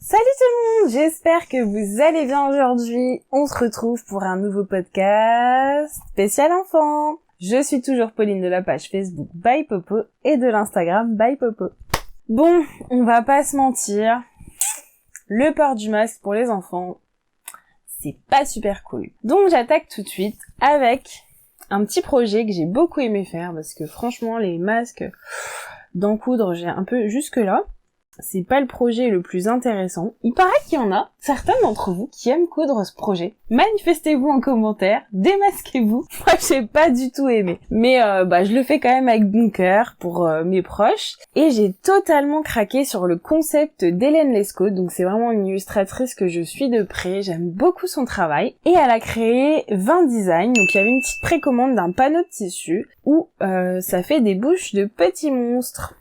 Salut tout le monde, j'espère que vous allez bien aujourd'hui. On se retrouve pour un nouveau podcast spécial enfant. Je suis toujours Pauline de la page Facebook By Popo et de l'Instagram By Popo. Bon, on va pas se mentir, le port du masque pour les enfants, c'est pas super cool. Donc j'attaque tout de suite avec un petit projet que j'ai beaucoup aimé faire parce que franchement les masques d'en coudre, j'ai un peu jusque là. C'est pas le projet le plus intéressant. Il paraît qu'il y en a certains d'entre vous qui aiment coudre ce projet. Manifestez-vous en commentaire, démasquez-vous. Moi, j'ai pas du tout aimé. Mais je le fais quand même avec bon cœur pour mes proches. Et j'ai totalement craqué sur le concept d'Hélène Lescaut. Donc c'est vraiment une illustratrice que je suis de près. J'aime beaucoup son travail. Et elle a créé 20 designs. Donc il y avait une petite précommande d'un panneau de tissu où ça fait des bouches de petits monstres.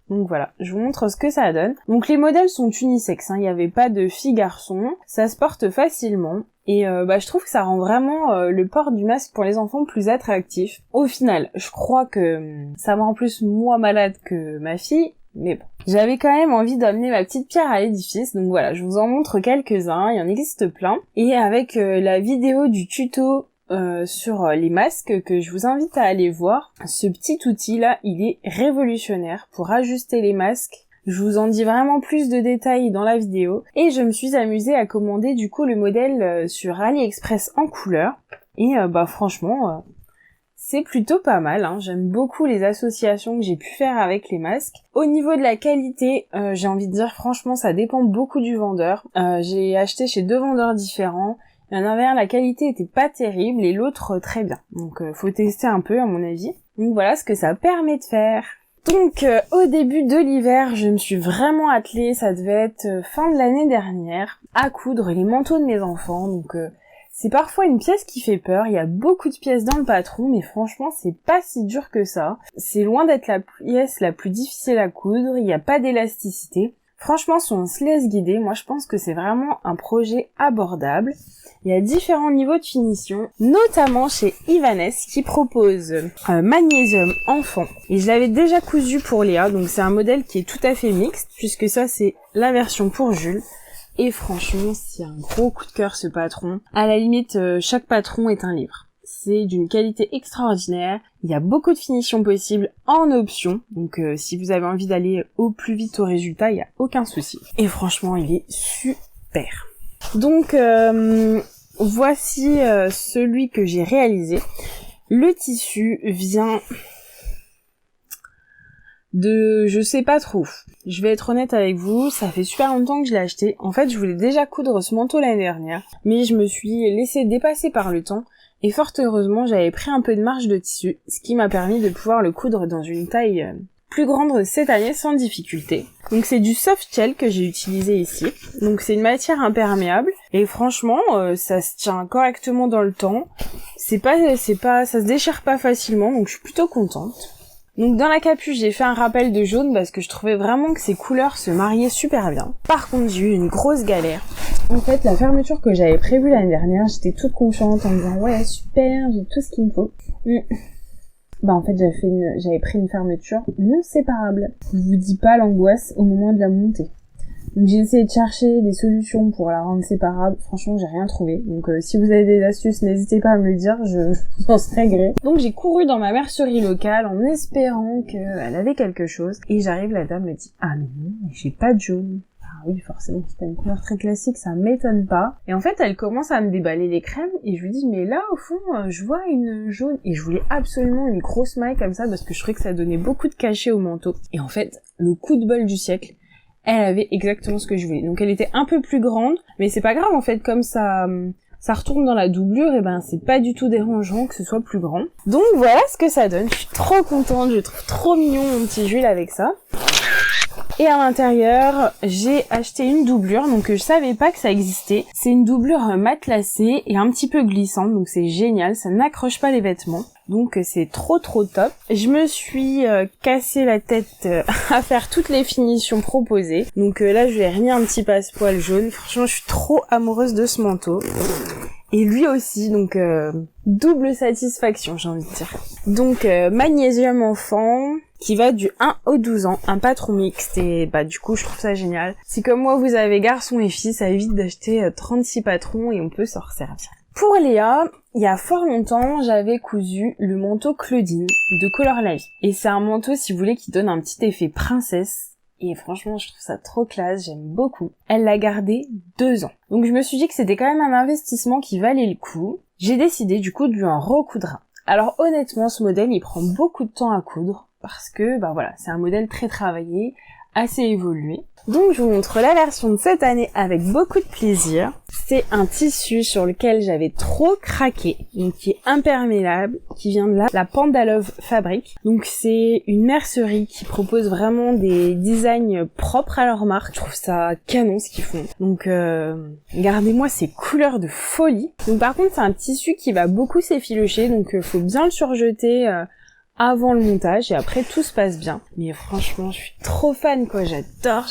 Donc voilà, je vous montre ce que ça donne. Donc les modèles sont unisexes, il n'y avait pas de filles-garçons, ça se porte facilement. Et je trouve que ça rend vraiment le port du masque pour les enfants plus attractif. Au final, je crois que ça me rend plus moi malade que ma fille, mais bon. J'avais quand même envie d'amener ma petite pierre à l'édifice, donc voilà, je vous en montre quelques-uns, il y en existe plein. Et avec la vidéo du tuto sur les masques que je vous invite à aller voir. Ce petit outil là, il est révolutionnaire pour ajuster les masques. Je vous en dis vraiment plus de détails dans la vidéo. Et je me suis amusée à commander du coup le modèle sur AliExpress en couleur. Et franchement, c'est plutôt pas mal. J'aime beaucoup les associations que j'ai pu faire avec les masques. Au niveau de la qualité, j'ai envie de dire franchement ça dépend beaucoup du vendeur. J'ai acheté chez 2 vendeurs différents. Il y en avait un, la qualité était pas terrible et l'autre très bien. Donc faut tester un peu à mon avis. Donc voilà ce que ça permet de faire. Donc au début de l'hiver, je me suis vraiment attelée, ça devait être fin de l'année dernière, à coudre les manteaux de mes enfants. Donc c'est parfois une pièce qui fait peur, il y a beaucoup de pièces dans le patron, mais franchement c'est pas si dur que ça. C'est loin d'être la pièce la plus difficile à coudre, il n'y a pas d'élasticité. Franchement, si on se laisse guider, moi je pense que c'est vraiment un projet abordable. Il y a différents niveaux de finition, notamment chez Ivanes qui propose Magnésium enfant. Et je l'avais déjà cousu pour Léa, donc c'est un modèle qui est tout à fait mixte, puisque ça c'est la version pour Jules. Et franchement, c'est un gros coup de cœur ce patron. À la limite, chaque patron est un livre. C'est d'une qualité extraordinaire, il y a beaucoup de finitions possibles en option, donc si vous avez envie d'aller au plus vite au résultat, il n'y a aucun souci. Et franchement, il est super. Donc voici celui que j'ai réalisé. Le tissu vient de... je sais pas trop. Je vais être honnête avec vous, ça fait super longtemps que je l'ai acheté. En fait, je voulais déjà coudre ce manteau l'année dernière, mais je me suis laissée dépasser par le temps. Et fort heureusement, j'avais pris un peu de marge de tissu, ce qui m'a permis de pouvoir le coudre dans une taille plus grande cette année sans difficulté. Donc c'est du soft shell que j'ai utilisé ici. Donc c'est une matière imperméable et franchement, ça se tient correctement dans le temps. Ça se déchire pas facilement, donc je suis plutôt contente. Donc dans la capuche, j'ai fait un rappel de jaune parce que je trouvais vraiment que ces couleurs se mariaient super bien. Par contre, j'ai eu une grosse galère. En fait, la fermeture que j'avais prévue l'année dernière, j'étais toute confiante en me disant « Ouais, super, j'ai tout ce qu'il me faut. » En fait, j'avais pris une fermeture non séparable. Je vous dis pas l'angoisse au moment de la montée. Donc j'ai essayé de chercher des solutions pour la rendre séparable. Franchement, j'ai rien trouvé. Donc si vous avez des astuces, n'hésitez pas à me le dire, je m'en serais gré. Donc j'ai couru dans ma mercerie locale en espérant qu'elle avait quelque chose. Et j'arrive, la dame me dit « Ah mais non, j'ai pas de jaune. » Ah oui, forcément, c'est pas une couleur très classique, ça m'étonne pas. Et en fait, elle commence à me déballer les crèmes et je lui dis « Mais là, au fond, je vois une jaune. » Et je voulais absolument une grosse maille comme ça parce que je trouvais que ça donnait beaucoup de cachet au manteau. Et en fait, le coup de bol du siècle, elle avait exactement ce que je voulais. Donc elle était un peu plus grande, mais c'est pas grave en fait, comme ça retourne dans la doublure, et c'est pas du tout dérangeant que ce soit plus grand. Donc voilà ce que ça donne, je suis trop contente, je trouve trop mignon mon petit Jules avec ça. Et à l'intérieur, j'ai acheté une doublure, donc je savais pas que ça existait. C'est une doublure matelassée et un petit peu glissante, donc c'est génial, ça n'accroche pas les vêtements. Donc c'est trop top. Je me suis cassé la tête à faire toutes les finitions proposées. Donc là je lui ai remis un petit passepoil jaune. Franchement je suis trop amoureuse de ce manteau. et lui aussi, donc double satisfaction, j'ai envie de dire. Donc Magnésium enfant, qui va du 1 au 12 ans, un patron mixte, et du coup je trouve ça génial. Si comme moi vous avez garçon et fille, ça évite d'acheter 36 patrons et on peut s'en resservir. Pour Léa, il y a fort longtemps, j'avais cousu le manteau Claudine de Color La Vie. Et c'est un manteau, si vous voulez, qui donne un petit effet princesse. Et franchement, je trouve ça trop classe, j'aime beaucoup. Elle l'a gardé 2 ans. Donc je me suis dit que c'était quand même un investissement qui valait le coup. J'ai décidé du coup de lui en recoudre un. Alors honnêtement, ce modèle, il prend beaucoup de temps à coudre. Parce que, c'est un modèle très travaillé, assez évolué. Donc je vous montre la version de cette année avec beaucoup de plaisir. C'est un tissu sur lequel j'avais trop craqué, donc qui est imperméable, qui vient de la Pandalove Fabric. Donc c'est une mercerie qui propose vraiment des designs propres à leur marque. Je trouve ça canon ce qu'ils font. Donc regardez-moi ces couleurs de folie. Donc par contre c'est un tissu qui va beaucoup s'effilocher, donc faut bien le surjeter avant le montage et après tout se passe bien. Mais franchement, je suis trop fan quoi, j'adore.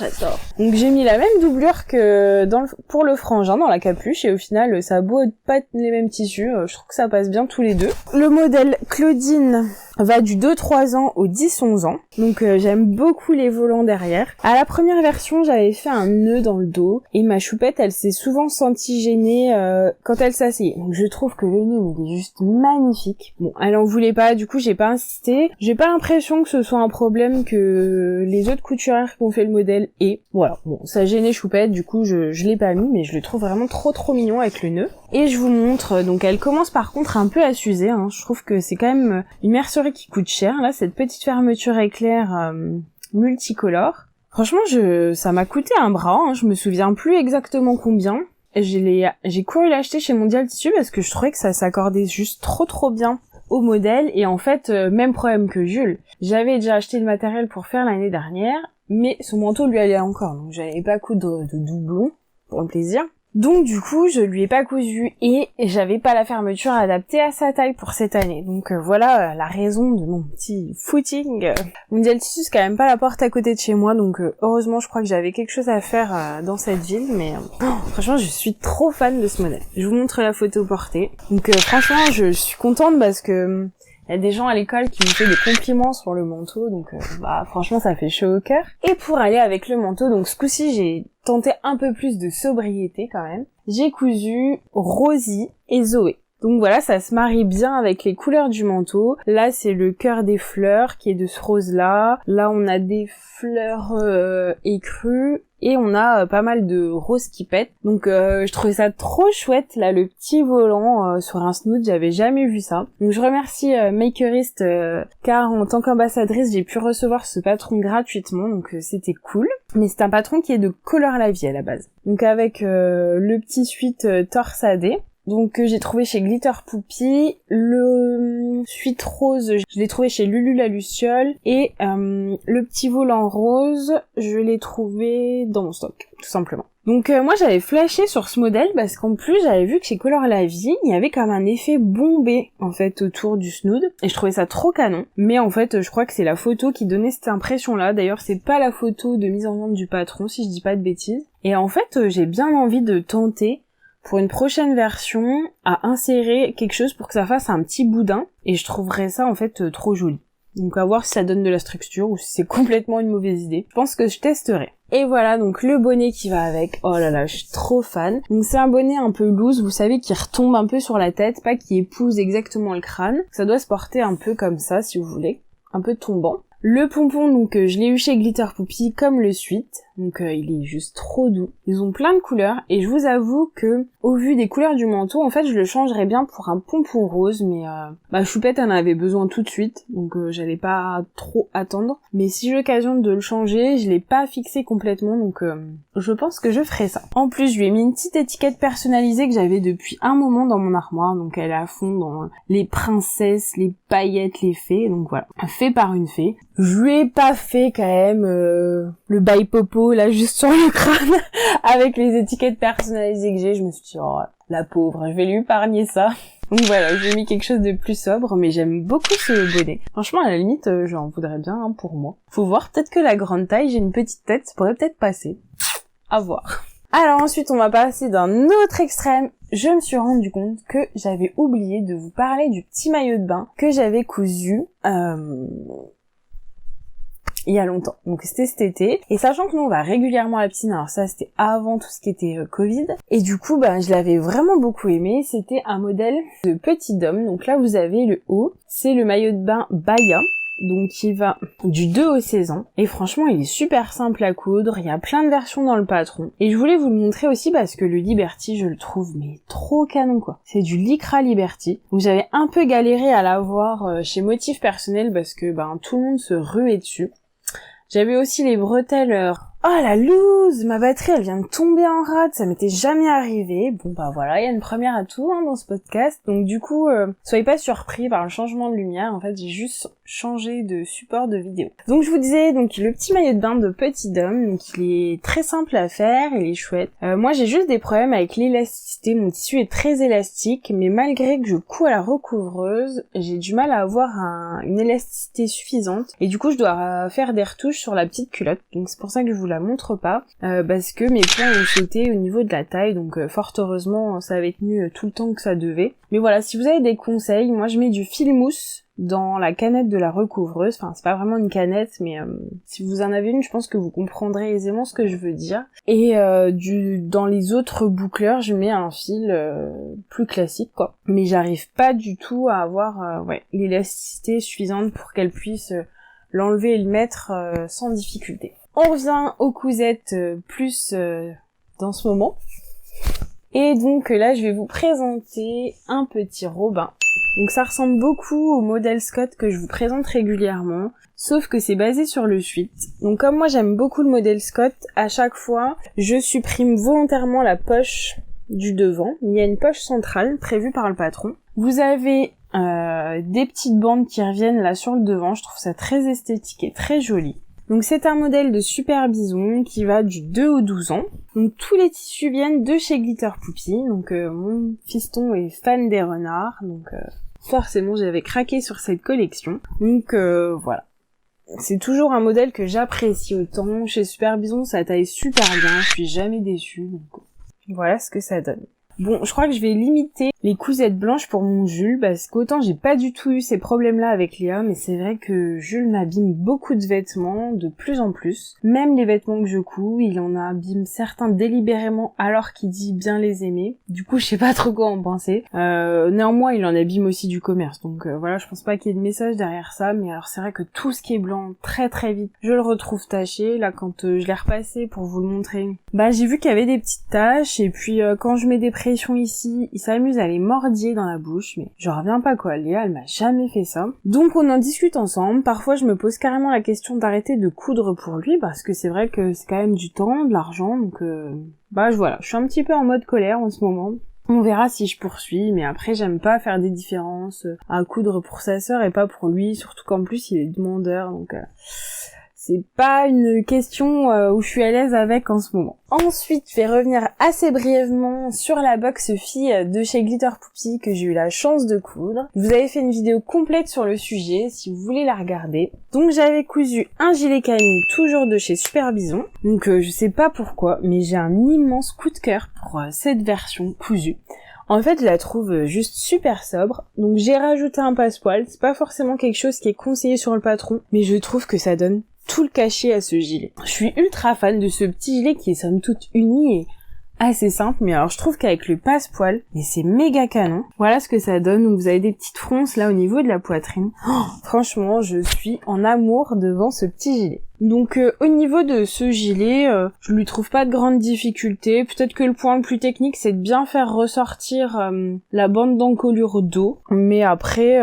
Donc j'ai mis la même doublure que pour le frangin dans la capuche et au final ça a beau être pas les mêmes tissus, je trouve que ça passe bien tous les deux. Le modèle Claudine va du 2-3 ans au 10-11 ans. Donc j'aime beaucoup les volants derrière. À la première version, j'avais fait un nœud dans le dos et ma choupette, elle s'est souvent sentie gênée quand elle s'asseyait. Donc je trouve que le nœud, il est juste magnifique. Bon, elle en voulait pas, du coup j'ai pas insisté. J'ai pas l'impression que ce soit un problème que les autres couturières qui ont fait le modèle aient. Voilà, bon, ça gênait choupette, du coup je l'ai pas mis, mais je le trouve vraiment trop mignon avec le nœud. Et je vous montre, donc elle commence par contre un peu à s'user, hein. Je trouve que c'est quand même une mercerie qui coûte cher, là, cette petite fermeture éclair multicolore. Franchement, ça m'a coûté un bras, hein. Je me souviens plus exactement combien. J'ai couru l'acheter chez Mondial Tissu parce que je trouvais que ça s'accordait juste trop bien au modèle, et en fait, même problème que Jules. J'avais déjà acheté le matériel pour faire l'année dernière, mais son manteau lui allait encore, donc j'avais pas coudre de doublon, pour le plaisir. Donc du coup, je lui ai pas cousu et j'avais pas la fermeture adaptée à sa taille pour cette année. Donc voilà la raison de mon petit footing. Mondial Tissu, c'est quand même pas la porte à côté de chez moi, donc heureusement je crois que j'avais quelque chose à faire dans cette ville, mais franchement je suis trop fan de ce modèle. Je vous montre la photo portée. Donc franchement je suis contente parce que il y a des gens à l'école qui me font des compliments sur le manteau, donc franchement ça fait chaud au cœur. Et pour aller avec le manteau, donc ce coup-ci j'ai tenté un peu plus de sobriété quand même. J'ai cousu Rosie et Zoé. Donc voilà, ça se marie bien avec les couleurs du manteau. Là, c'est le cœur des fleurs qui est de ce rose-là. Là, on a des fleurs écrues et on a pas mal de roses qui pètent. Donc je trouvais ça trop chouette, là, le petit volant sur un snood, j'avais jamais vu ça. Donc je remercie Makerist car en tant qu'ambassadrice, j'ai pu recevoir ce patron gratuitement, donc c'était cool. Mais c'est un patron qui est de Color La Vie à la base. Donc avec le petit suite torsadé. Donc j'ai trouvé chez Glitter Poupie, le suite rose, je l'ai trouvé chez Lulu la Luciole, et le petit volant rose, je l'ai trouvé dans mon stock, tout simplement. Donc moi j'avais flashé sur ce modèle parce qu'en plus j'avais vu que chez Color La Vie, il y avait comme un effet bombé en fait autour du snood, et je trouvais ça trop canon. Mais en fait je crois que c'est la photo qui donnait cette impression là, d'ailleurs c'est pas la photo de mise en vente du patron si je dis pas de bêtises. Et en fait j'ai bien envie de tenter pour une prochaine version à insérer quelque chose pour que ça fasse un petit boudin, et je trouverais ça en fait trop joli. Donc à voir si ça donne de la structure ou si c'est complètement une mauvaise idée. Je pense que je testerai. Et voilà donc le bonnet qui va avec. Oh là là, je suis trop fan. Donc c'est un bonnet un peu loose, vous savez, qui retombe un peu sur la tête, pas qui épouse exactement le crâne. Ça doit se porter un peu comme ça si vous voulez, un peu tombant. Le pompon, donc je l'ai eu chez Glitter Poupie comme le suite, donc il est juste trop doux. Ils ont plein de couleurs et je vous avoue que au vu des couleurs du manteau, en fait je le changerais bien pour un pompon rose, mais Choupette en avait besoin tout de suite, donc j'allais pas trop attendre. Mais si j'ai l'occasion de le changer, je l'ai pas fixé complètement, donc je pense que je ferai ça. En plus je lui ai mis une petite étiquette personnalisée que j'avais depuis un moment dans mon armoire, donc elle est à fond dans les princesses, les paillettes, les fées, donc voilà, fait par une fée. Je lui ai pas fait quand même le bail popo là juste sur le crâne avec les étiquettes personnalisées que j'ai. Je me suis dit oh la pauvre, je vais lui épargner ça. Donc voilà, j'ai mis quelque chose de plus sobre, mais j'aime beaucoup ce bonnet. Franchement à la limite j'en voudrais bien pour moi. Faut voir, peut-être que la grande taille, j'ai une petite tête, ça pourrait peut-être passer. À voir. Alors ensuite on va passer d'un autre extrême je me suis rendu compte que j'avais oublié de vous parler du petit maillot de bain que j'avais cousu il y a longtemps. Donc c'était cet été. Et sachant que nous on va régulièrement à la piscine, alors ça c'était avant tout ce qui était Covid. Et du coup je l'avais vraiment beaucoup aimé. C'était un modèle de petit homme. Donc là vous avez le haut. C'est le maillot de bain Baya. Donc qui va du 2 au 16 ans. Et franchement il est super simple à coudre. Il y a plein de versions dans le patron. Et je voulais vous le montrer aussi parce que le Liberty je le trouve mais trop canon quoi. C'est du Lycra Liberty. Donc j'avais un peu galéré à l'avoir chez Motif Personnel parce que tout le monde se ruait dessus. J'avais aussi les bretelles. Oh la loose, ma batterie elle vient de tomber en rade, ça m'était jamais arrivé. Bon voilà, il y a une première à tout dans ce podcast. Donc du coup, soyez pas surpris par le changement de lumière. En fait, j'ai juste changé de support de vidéo. Donc je vous disais, donc le petit maillot de bain de petit homme, donc il est très simple à faire, il est chouette. Moi j'ai juste des problèmes avec l'élasticité, mon tissu est très élastique, mais malgré que je couds à la recouvreuse, j'ai du mal à avoir une élasticité suffisante. Et du coup je dois faire des retouches sur la petite culotte. Donc c'est pour ça que je vous la montre pas, parce que mes points ont sauté au niveau de la taille, donc fort heureusement ça avait tenu tout le temps que ça devait. Mais voilà, si vous avez des conseils, moi je mets du fil mousse dans la canette de la recouvreuse, enfin c'est pas vraiment une canette, mais si vous en avez une, je pense que vous comprendrez aisément ce que je veux dire. Et dans les autres boucleurs, je mets un fil plus classique quoi. Mais j'arrive pas du tout à avoir l'élasticité suffisante pour qu'elle puisse l'enlever et le mettre sans difficulté. On revient aux cousettes plus dans ce moment. Et donc là, je vais vous présenter un petit robin. Donc ça ressemble beaucoup au modèle Scott que je vous présente régulièrement, sauf que c'est basé sur le suite. Donc comme moi j'aime beaucoup le modèle Scott, à chaque fois, je supprime volontairement la poche du devant. Il y a une poche centrale prévue par le patron. Vous avez des petites bandes qui reviennent là sur le devant, je trouve ça très esthétique et très joli. Donc c'est un modèle de Super Bison qui va du 2 au 12 ans. Donc tous les tissus viennent de chez Glitter Poupy. Donc mon fiston est fan des renards, donc forcément j'avais craqué sur cette collection. Donc voilà. C'est toujours un modèle que j'apprécie autant. Chez Super Bison ça taille super bien, je suis jamais déçue. Donc voilà ce que ça donne. Bon, je crois que je vais limiter les cousettes blanches pour mon Jules, parce qu'autant j'ai pas du tout eu ces problèmes-là avec Léa, mais c'est vrai que Jules m'abîme beaucoup de vêtements, de plus en plus. Même les vêtements que je couds, il en abîme certains délibérément alors qu'il dit bien les aimer. Du coup, je sais pas trop quoi en penser. Néanmoins, il en abîme aussi du commerce, donc voilà, je pense pas qu'il y ait de message derrière ça, mais alors c'est vrai que tout ce qui est blanc, très très vite, je le retrouve taché. Là, quand je l'ai repassé pour vous le montrer, j'ai vu qu'il y avait des petites taches, et puis quand je mets des pression ici, il s'amuse à les mordiller dans la bouche, mais je reviens pas quoi, Léa elle m'a jamais fait ça. Donc on en discute ensemble, parfois je me pose carrément la question d'arrêter de coudre pour lui, parce que c'est vrai que c'est quand même du temps, de l'argent, donc voilà, je suis un petit peu en mode colère en ce moment. On verra si je poursuis, mais après j'aime pas faire des différences à coudre pour sa sœur et pas pour lui, surtout qu'en plus il est demandeur, donc c'est pas une question où je suis à l'aise avec en ce moment. Ensuite, je vais revenir assez brièvement sur la box fille de chez Glitter Poupy que j'ai eu la chance de coudre. Je vous avais fait une vidéo complète sur le sujet si vous voulez la regarder. Donc j'avais cousu un gilet Camille toujours de chez Super Bison. Donc je sais pas pourquoi, mais j'ai un immense coup de cœur pour cette version cousue. En fait, je la trouve juste super sobre, donc j'ai rajouté un passepoil. C'est pas forcément quelque chose qui est conseillé sur le patron, mais je trouve que ça donne tout le cachet à ce gilet. Je suis ultra fan de ce petit gilet qui est somme toute uni et assez simple, mais alors je trouve qu'avec le passepoil, mais c'est méga canon. Voilà ce que ça donne. Donc vous avez des petites fronces là au niveau de la poitrine. Franchement, je suis en amour devant ce petit gilet. Donc au niveau de ce gilet, je lui trouve pas de grandes difficultés. Peut-être que le point le plus technique, c'est de bien faire ressortir la bande d'encolure dos. Mais après,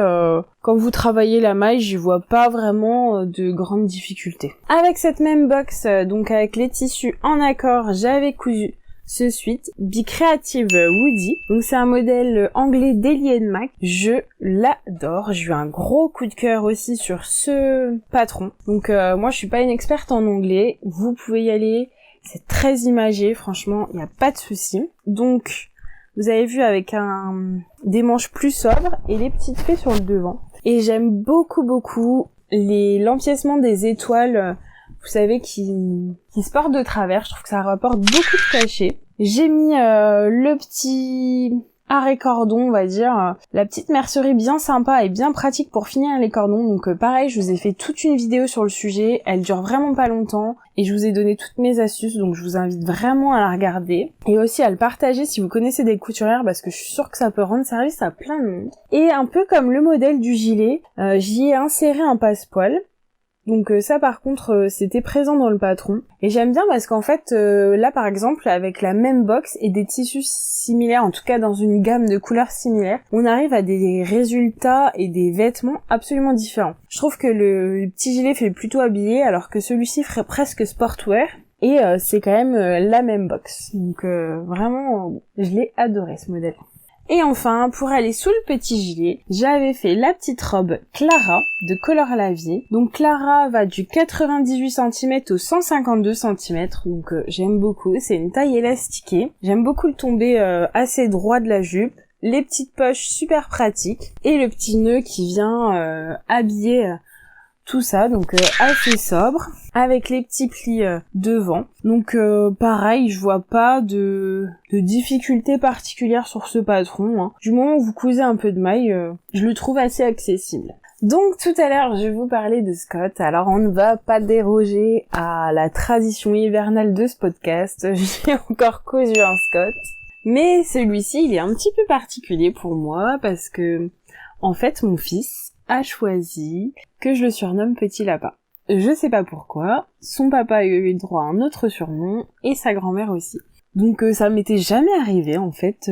quand vous travaillez la maille, j'y vois pas vraiment de grandes difficultés. Avec cette même box, donc avec les tissus en accord, j'avais cousu ce suite Be Creative Woody. Donc c'est un modèle anglais d'Eli & Mac. Je l'adore. J'ai eu un gros coup de cœur aussi sur ce patron. Donc moi je suis pas une experte en anglais. Vous pouvez y aller. C'est très imagé. Franchement, il n'y a pas de souci. Donc vous avez vu avec des manches plus sobres et les petites fées sur le devant. Et j'aime beaucoup l'empiècement des étoiles. Vous savez, qui se portent de travers. Je trouve que ça rapporte beaucoup de cachet. J'ai mis le petit arrêt cordon, on va dire, la petite mercerie bien sympa et bien pratique pour finir les cordons. Donc pareil, je vous ai fait toute une vidéo sur le sujet, elle dure vraiment pas longtemps et je vous ai donné toutes mes astuces, donc je vous invite vraiment à la regarder et aussi à le partager si vous connaissez des couturières parce que je suis sûre que ça peut rendre service à plein de monde. Et un peu comme le modèle du gilet, j'y ai inséré un passepoil. Donc ça par contre c'était présent dans le patron et j'aime bien parce qu'en fait là par exemple avec la même box et des tissus similaires, en tout cas dans une gamme de couleurs similaires, on arrive à des résultats et des vêtements absolument différents. Je trouve que le petit gilet fait plutôt habillé alors que celui-ci ferait presque sportwear et c'est quand même la même box. Donc vraiment je l'ai adoré ce modèle. Et enfin, pour aller sous le petit gilet, j'avais fait la petite robe Clara de Color La Vie. Donc Clara va du 98 cm au 152 cm, donc j'aime beaucoup, c'est une taille élastiquée. J'aime beaucoup le tombé assez droit de la jupe, les petites poches super pratiques, et le petit nœud qui vient habiller tout ça, donc assez sobre, avec les petits plis devant. Donc pareil, je vois pas de difficulté particulière sur ce patron, hein. Du moment où vous cousez un peu de maille, je le trouve assez accessible. Donc tout à l'heure, je vais vous parler de Scott. Alors on ne va pas déroger à la tradition hivernale de ce podcast. J'ai encore cousu un Scott. Mais celui-ci, il est un petit peu particulier pour moi parce que, en fait, mon fils a choisi que je le surnomme Petit Lapin. Je sais pas pourquoi, son papa a eu droit à un autre surnom, et sa grand-mère aussi. Donc ça m'était jamais arrivé en fait,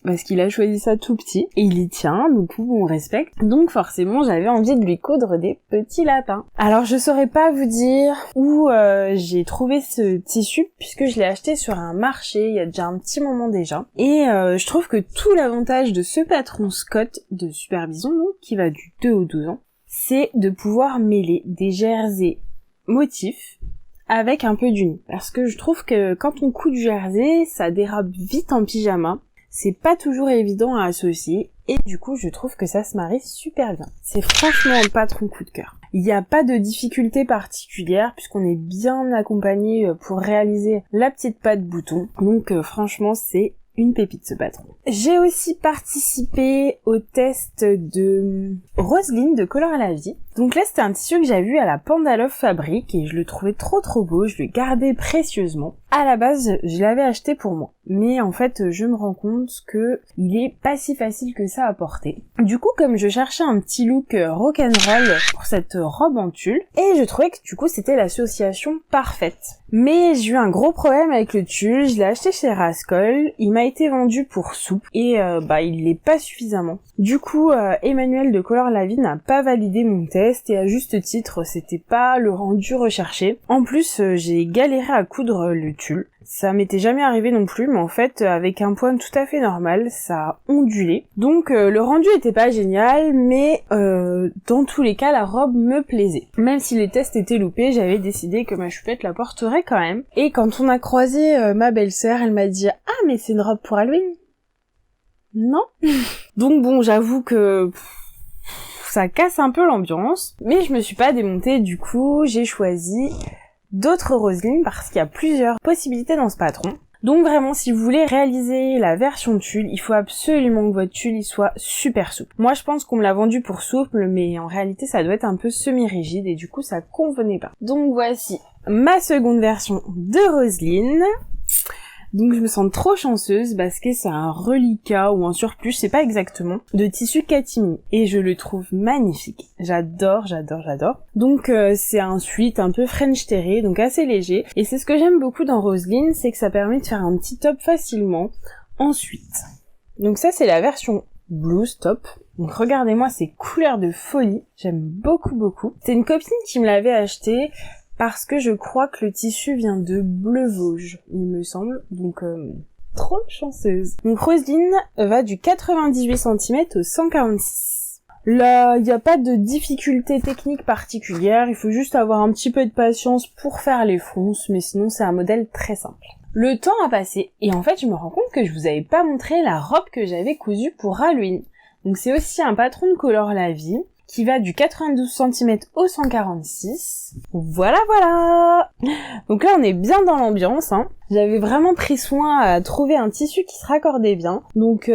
parce qu'il a choisi ça tout petit, et il y tient, donc on respecte. Donc forcément j'avais envie de lui coudre des petits lapins. Alors je saurais pas vous dire où j'ai trouvé ce tissu, puisque je l'ai acheté sur un marché il y a déjà un petit moment déjà. Et je trouve que tout l'avantage de ce patron Scott de Superbison, donc, qui va du 2 au 12 ans, c'est de pouvoir mêler des jerseys motifs avec un peu d'uni. Parce que je trouve que quand on coud du jersey, ça dérape vite en pyjama. C'est pas toujours évident à associer. Et du coup, je trouve que ça se marie super bien. C'est franchement un patron coup de cœur. Il n'y a pas de difficulté particulière puisqu'on est bien accompagné pour réaliser la petite patte bouton. Donc franchement, c'est une pépite ce patron. J'ai aussi participé au test de Roselyne de Color La Vie. Donc là c'était un tissu que j'avais vu à la Panda Love Fabrique et je le trouvais trop beau, je le gardais précieusement. À la base je l'avais acheté pour moi, mais en fait je me rends compte que il est pas si facile que ça à porter. Du coup comme je cherchais un petit look rock'n'roll pour cette robe en tulle, et je trouvais que du coup c'était l'association parfaite. Mais j'ai eu un gros problème avec le tulle, je l'ai acheté chez Rascol, il m'a été vendu pour souple et il l'est pas suffisamment. Du coup Emmanuel de Color La Vie n'a pas validé mon test et à juste titre c'était pas le rendu recherché. En plus j'ai galéré à coudre le tulle. Ça m'était jamais arrivé non plus, mais en fait avec un poil tout à fait normal, ça a ondulé. Donc le rendu était pas génial, mais dans tous les cas la robe me plaisait. Même si les tests étaient loupés, j'avais décidé que ma choupette la porterait quand même. Et quand on a croisé ma belle-sœur, elle m'a dit « Ah mais c'est une robe pour Halloween !» Non. Donc bon, j'avoue que ça casse un peu l'ambiance, mais je me suis pas démontée, du coup j'ai choisi d'autres Roselyne parce qu'il y a plusieurs possibilités dans ce patron. Donc vraiment, si vous voulez réaliser la version tulle, il faut absolument que votre tulle il soit super souple. Moi je pense qu'on me l'a vendu pour souple, mais en réalité ça doit être un peu semi-rigide et du coup ça convenait pas. Donc voici ma seconde version de Roselyne. Donc je me sens trop chanceuse parce que c'est un reliquat ou un surplus, je sais pas exactement, de tissu Katimi. Et je le trouve magnifique. J'adore. Donc c'est un sweat un peu French terré, donc assez léger. Et c'est ce que j'aime beaucoup dans Roselyne, c'est que ça permet de faire un petit top facilement en sweat. Donc ça c'est la version blues top. Donc regardez-moi ces couleurs de folie, j'aime beaucoup. C'est une copine qui me l'avait acheté parce que je crois que le tissu vient de Bleu Vosges, il me semble, donc trop chanceuse. Donc Roselyne va du 98 cm au 146. Là, il n'y a pas de difficulté technique particulière, il faut juste avoir un petit peu de patience pour faire les fronces, mais sinon c'est un modèle très simple. Le temps a passé, et en fait je me rends compte que je vous avais pas montré la robe que j'avais cousue pour Halloween. Donc c'est aussi un patron de Color La Vie, qui va du 92 cm au 146. Voilà. Donc là, on est bien dans l'ambiance, hein. J'avais vraiment pris soin à trouver un tissu qui se raccordait bien. Donc,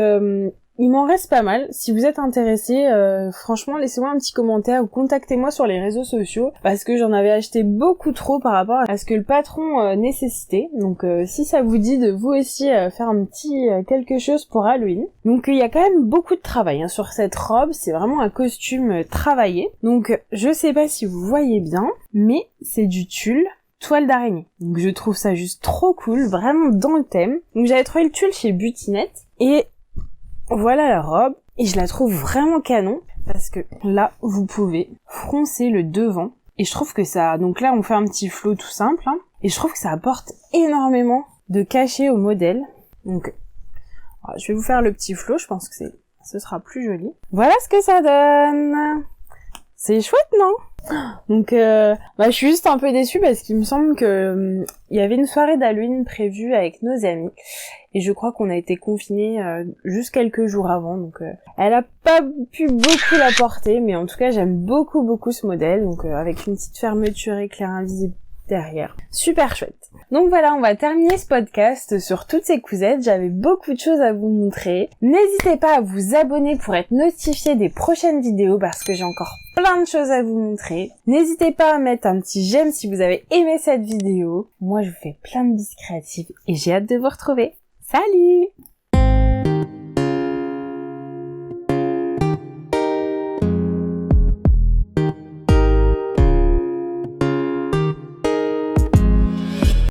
il m'en reste pas mal. Si vous êtes intéressés, franchement, laissez-moi un petit commentaire ou contactez-moi sur les réseaux sociaux parce que j'en avais acheté beaucoup trop par rapport à ce que le patron nécessitait. Donc, si ça vous dit de vous aussi faire un petit quelque chose pour Halloween. Donc, il y a quand même beaucoup de travail hein, sur cette robe. C'est vraiment un costume travaillé. Donc, je sais pas si vous voyez bien, mais c'est du tulle toile d'araignée. Donc, je trouve ça juste trop cool, vraiment dans le thème. Donc, j'avais trouvé le tulle chez Butinette et voilà la robe, et je la trouve vraiment canon, parce que là, vous pouvez froncer le devant, et je trouve que ça, donc là, on fait un petit flot tout simple, hein, et je trouve que ça apporte énormément de cachet au modèle. Donc, je vais vous faire le petit flot, je pense que ce sera plus joli. Voilà ce que ça donne. C'est chouette, non? Donc, je suis juste un peu déçue parce qu'il me semble que il y avait une soirée d'Halloween prévue avec nos amis et je crois qu'on a été confinés juste quelques jours avant, donc elle a pas pu beaucoup la porter, mais en tout cas j'aime beaucoup ce modèle, donc avec une petite fermeture éclair invisible derrière. Super chouette. Donc voilà, on va terminer ce podcast sur toutes ces cousettes. J'avais beaucoup de choses à vous montrer. N'hésitez pas à vous abonner pour être notifié des prochaines vidéos parce que j'ai encore plein de choses à vous montrer. N'hésitez pas à mettre un petit j'aime si vous avez aimé cette vidéo. Moi, je vous fais plein de bis créatives et j'ai hâte de vous retrouver. Salut!